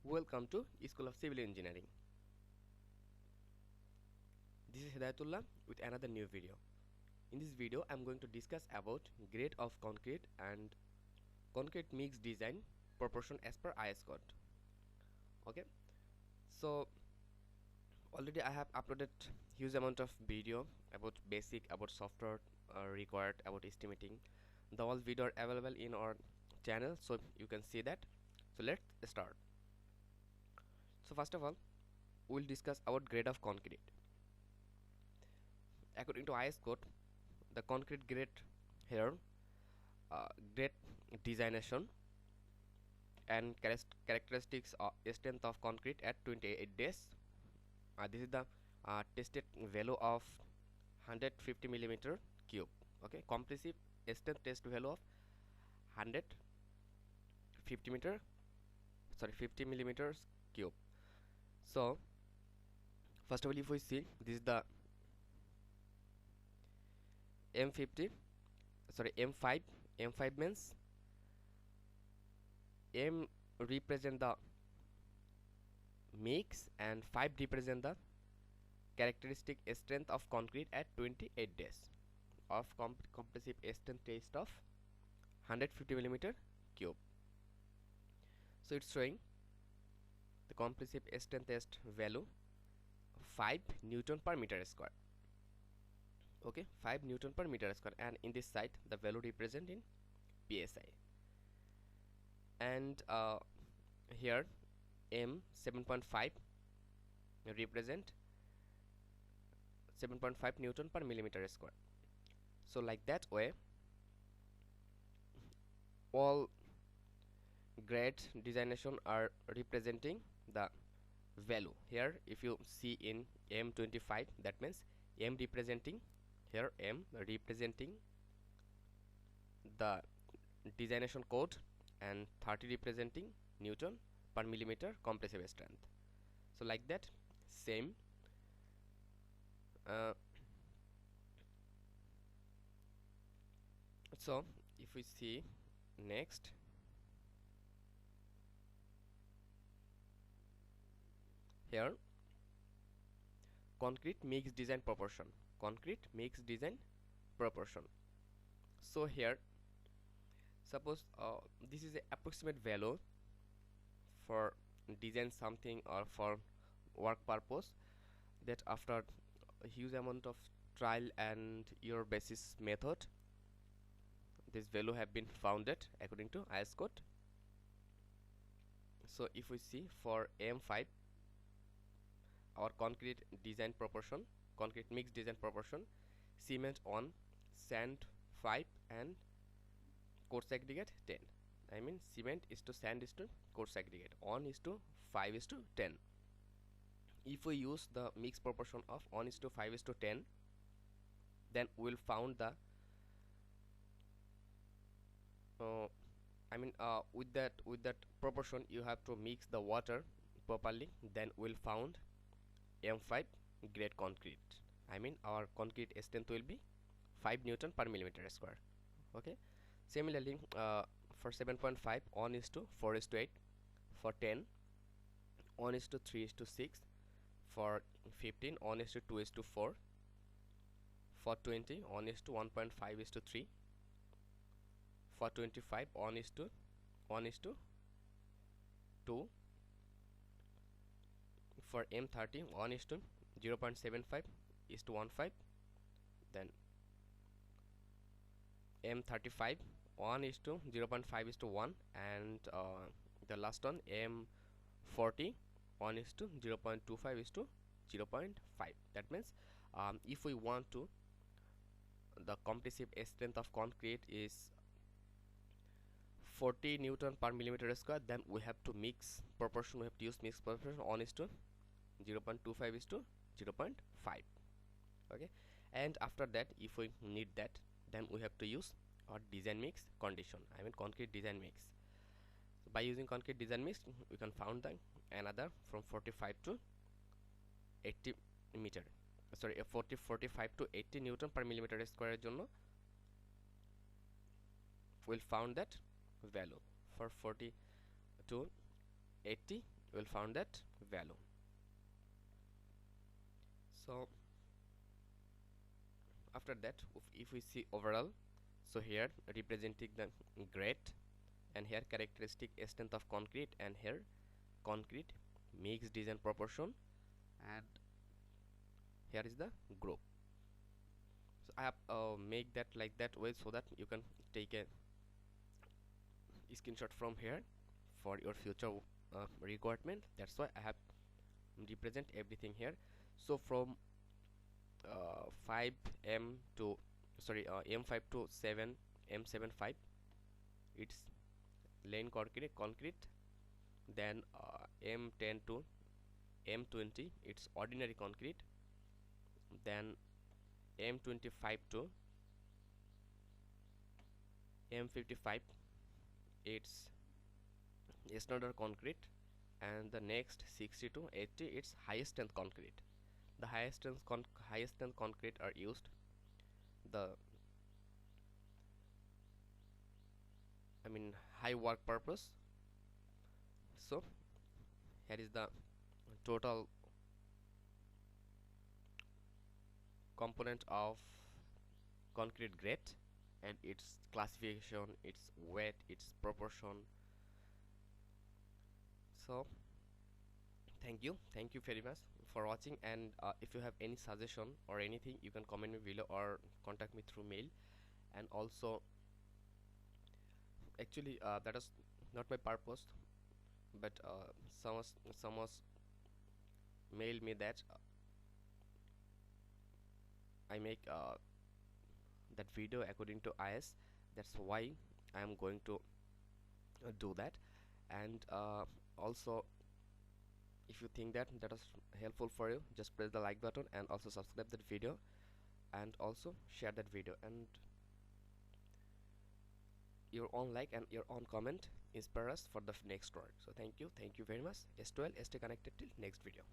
Welcome to School of Civil Engineering. This is Hedaetullah with another new video. In this video, I am going to discuss about grade of concrete and concrete mix design proportion as per IS code. Okay, so already I have uploaded huge amount of video about basic, about software required, about estimating. The all video are available in our channel, so you can see that. So let's start. So first of all, we'll discuss about grade of concrete. According to IS code, the concrete grade here, grade designation and characteristics of strength of concrete at 28 days. This is the tested value of 150 millimeter cube. Okay, compressive strength test value of 150 millimeters cube. So first of all, if we see, this is the M5 means M represent the mix and 5 represent the characteristic strength of concrete at 28 days of compressive strength test of 150 millimeter cube. So it's showing the compressive strength test value 5 Newton per meter square. Okay, 5 Newton per meter square, and in this side the value represent in PSI, and here M 7.5 represent 7.5 Newton per millimeter square. So like that way, all grade designation are representing the value. Here if you see in M25, that means M representing here, M representing the designation code and 30 representing Newton per millimeter compressive strength. So like that, same so if we see next, here concrete mix design proportion. So here, suppose this is a approximate value for design something or for work purpose, that after a huge amount of trial and error basis method, this value have been founded according to IS code. So if we see for M5, our concrete design proportion, concrete mix design proportion, cement 1, sand 5 and coarse aggregate 10. I mean cement is to sand is to coarse aggregate, 1 is to 5 is to 10. If we use the mix proportion of 1 is to 5 is to 10, then we'll found the with that proportion you have to mix the water properly, then we'll found M5 grade concrete. I mean our concrete strength will be 5 Newton per millimeter square. Okay, similarly for 7.5, 1 is to 4 is to 8. For 10, 1 is to 3 is to 6. For 15, 1 is to 2 is to 4. For 20, 1 is to 1.5 is to 3. For 25, 1 is to 2. For M30, 1 is to 0.75 is to 1.5. Then M35, 1 is to 0.5 is to 1, and the last one M40, 1 is to 0.25 is to 0.5. That means if we want to, the compressive strength of concrete is 40 Newton per millimeter square, then we have to mix proportion, we have to use mix proportion 1 is to 0.25 is to 0.5. Okay, and after that, if we need that, then we have to use our design mix condition, I mean concrete design mix. So by using concrete design mix, we can found the another from 45 to 80 meter, sorry 45 to 80 Newton per millimeter square jonno we'll found that value for 40 to 80 we'll found that value. So after that, if we see overall, so here representing the grade, and here characteristic strength of concrete, and here concrete mix design proportion, and here is the group. So I have make that like that way so that you can take a screenshot from here for your future requirement. That's why I have represent everything here. So from 5m to m5 to 7 m75 it's plain concrete. Then m10 to m20 it's ordinary concrete. Then m25 to m55 it's standard concrete. And the next 60 to 80 it's highest strength concrete. The highest strength concrete are used the high work purpose. So here is the total component of concrete grade and its classification, its weight, its proportion. So thank you very much for watching, and if you have any suggestion or anything, you can comment me below or contact me through mail. And also actually that is not my purpose, but someone mailed me that I make that video according to IS. That's why I am going to do that. And also if you think that is helpful for you, just press the like button and also subscribe that video and also share that video. And your own like and your own comment inspire us for the next work. So thank you very much. Stay well, stay connected till next video.